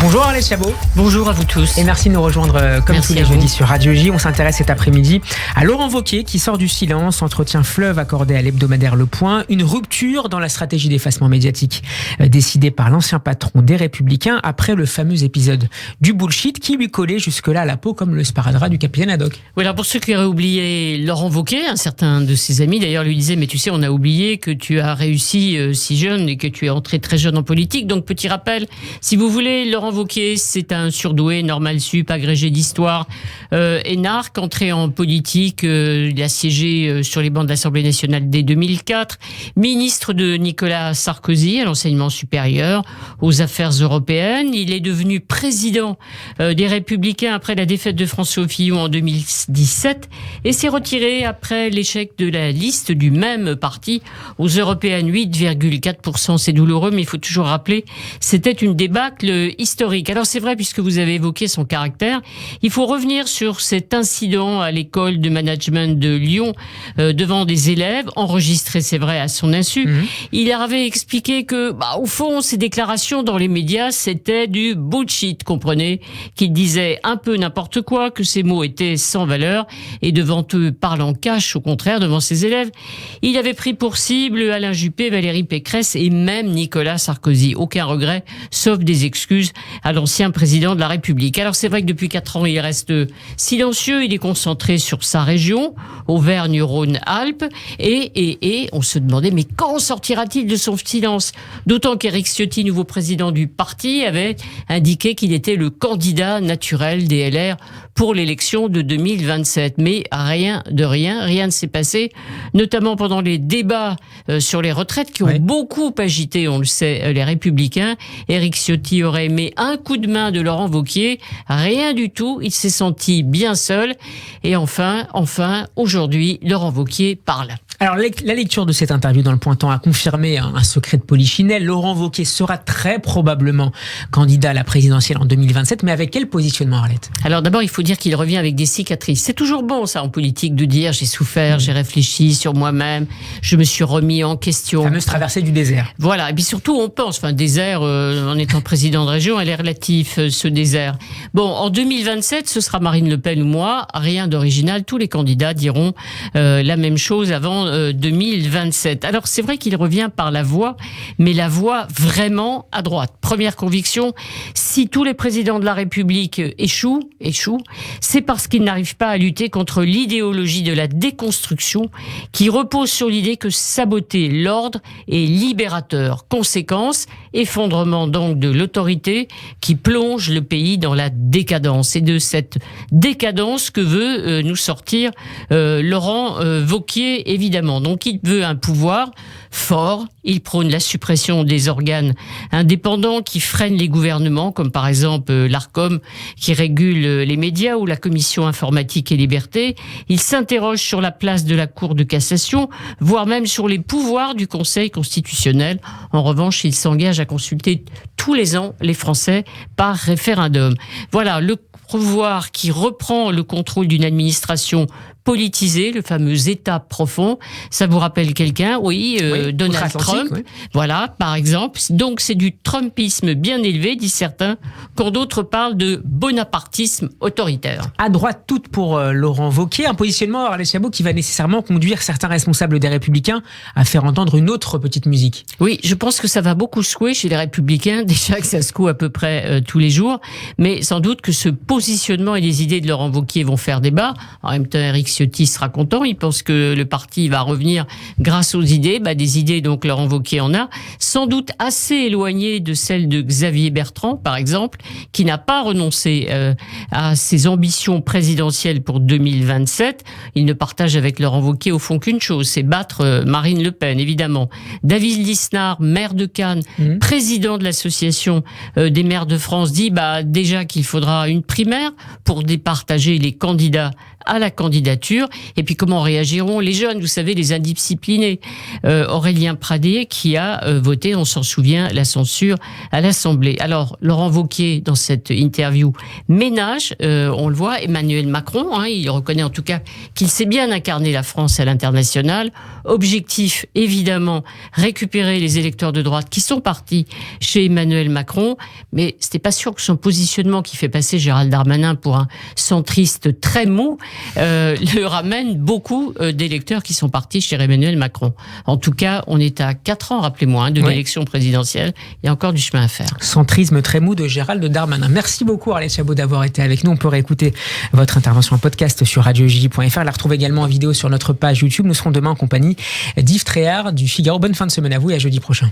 Bonjour Arlette Chabot. Bonjour à vous tous. Et merci de nous rejoindre comme Merci tous les jeudis sur Radio J. On s'intéresse cet après-midi à Laurent Wauquiez qui sort du silence, entretien fleuve accordé à l'hebdomadaire Le Point. Une rupture dans la stratégie d'effacement médiatique décidée par l'ancien patron des Républicains après le fameux épisode du bullshit qui lui collait jusque-là à la peau comme le sparadrap du capitaine Haddock. Oui, alors pour ceux qui auraient oublié Laurent Wauquiez, un certain de ses amis d'ailleurs lui disait « Mais tu sais, on a oublié que tu as réussi si jeune et que tu es entré très jeune en politique. » Donc petit rappel, si vous voulez, Laurent Wauquiez, c'est un surdoué, normal sup, agrégé d'histoire, énarque, entré en politique. Il a siégé sur les bancs de l'Assemblée nationale dès 2004, ministre de Nicolas Sarkozy à l'enseignement supérieur, aux affaires européennes. Il est devenu président des Républicains après la défaite de François Fillon en 2017 et s'est retiré après l'échec de la liste du même parti aux européennes. 8,4%, c'est douloureux, mais il faut toujours rappeler, c'était une débâcle historique. Alors c'est vrai, puisque vous avez évoqué son caractère, il faut revenir sur cet incident à l'école de management de Lyon devant des élèves, enregistré c'est vrai à son insu. Il avait expliqué que, au fond, ses déclarations dans les médias, c'était du bullshit, comprenez, qu'il disait un peu n'importe quoi, que ses mots étaient sans valeur, et devant eux, parle en cash, au contraire, devant ses élèves. Il avait pris pour cible Alain Juppé, Valérie Pécresse et même Nicolas Sarkozy. Aucun regret, sauf des excuses à l'ancien président de la République. Alors c'est vrai que depuis 4 ans, il reste silencieux, il est concentré sur sa région, Auvergne-Rhône-Alpes, et on se demandait, mais quand sortira-t-il de son silence? D'autant qu'Éric Ciotti, nouveau président du parti, avait indiqué qu'il était le candidat naturel des LR pour l'élection de 2027. Mais rien ne s'est passé, notamment pendant les débats sur les retraites qui ont beaucoup agité, on le sait, les Républicains. Éric Ciotti aurait aimé un coup de main de Laurent Wauquiez, rien du tout, il s'est senti bien seul. Et enfin, aujourd'hui, Laurent Wauquiez parle. Alors, la lecture de cette interview dans Le Point a confirmé un secret de polichinelle. Laurent Wauquiez sera très probablement candidat à la présidentielle en 2027, mais avec quel positionnement, Arlette? Alors d'abord, il faut dire qu'il revient avec des cicatrices. C'est toujours bon, ça, en politique, de dire j'ai souffert, j'ai réfléchi sur moi-même, je me suis remis en question. La fameuse traversée du désert. Voilà, et puis surtout, on pense, désert, en étant président de région, elle est relative, ce désert. Bon, en 2027, ce sera Marine Le Pen ou moi, rien d'original, tous les candidats diront la même chose avant 2027. Alors c'est vrai qu'il revient par la voie, mais la voie vraiment à droite. Première conviction, si tous les présidents de la République échouent, c'est parce qu'ils n'arrivent pas à lutter contre l'idéologie de la déconstruction qui repose sur l'idée que saboter l'ordre est libérateur. Conséquence, effondrement donc de l'autorité qui plonge le pays dans la décadence. Et de cette décadence que veut nous sortir Laurent Wauquiez, évidemment. Donc il veut un pouvoir fort, il prône la suppression des organes indépendants qui freinent les gouvernements, comme par exemple l'Arcom qui régule les médias ou la Commission informatique et liberté. Il s'interroge sur la place de la Cour de cassation, voire même sur les pouvoirs du Conseil constitutionnel. En revanche, il s'engage à consulter tous les ans les Français par référendum. Voilà, le pouvoir qui reprend le contrôle d'une administration politisée, le fameux État profond. Ça vous rappelle quelqu'un? Oui, Donald Trump. Oui. Voilà, par exemple. Donc c'est du trumpisme bien élevé, disent certains, quand d'autres parlent de bonapartisme autoritaire. À droite toute pour Laurent Wauquiez, un positionnement, Arlette Chabot, qui va nécessairement conduire certains responsables des Républicains à faire entendre une autre petite musique. Oui, je pense que ça va beaucoup secouer chez les Républicains, déjà que ça secoue à peu près tous les jours, mais sans doute que ce positionnement et les idées de Laurent Wauquiez vont faire débat. En même temps, Éric Ciotti sera content, il pense que le parti va revenir grâce aux idées, des idées donc Laurent Wauquiez en a, sans doute assez éloignées de celles de Xavier Bertrand par exemple, qui n'a pas renoncé à ses ambitions présidentielles pour 2027. Il ne partage avec Laurent Wauquiez au fond qu'une chose, c'est battre Marine Le Pen, évidemment. David Lisnard, maire de Cannes, président de l'association des maires de France, dit déjà qu'il faudra une primaire pour départager les candidats à la candidature. Et puis comment réagiront les jeunes, vous savez, les indisciplinés. Aurélien Pradé qui a voté, on s'en souvient, la censure à l'Assemblée. Alors, Laurent Wauquiez, dans cette interview, ménage, on le voit, Emmanuel Macron, il reconnaît en tout cas qu'il sait bien incarner la France à l'international. Objectif, évidemment, récupérer les électeurs de droite qui sont partis chez Emmanuel Macron, mais c'était pas sûr que son positionnement qui fait passer Gérald Darmanin pour un centriste très mou le ramène beaucoup d'électeurs qui sont partis chez Emmanuel Macron. En tout cas, on est à 4 ans, rappelez-moi, de l'élection présidentielle. Il y a encore du chemin à faire. Centrisme très mou de Gérald Darmanin. Merci beaucoup Arlette Chabot d'avoir été avec nous. On peut réécouter votre intervention en podcast sur radioj.fr. La retrouve également en vidéo sur notre page YouTube. Nous serons demain en compagnie d'Yves Tréhard du Figaro. Bonne fin de semaine à vous et à jeudi prochain.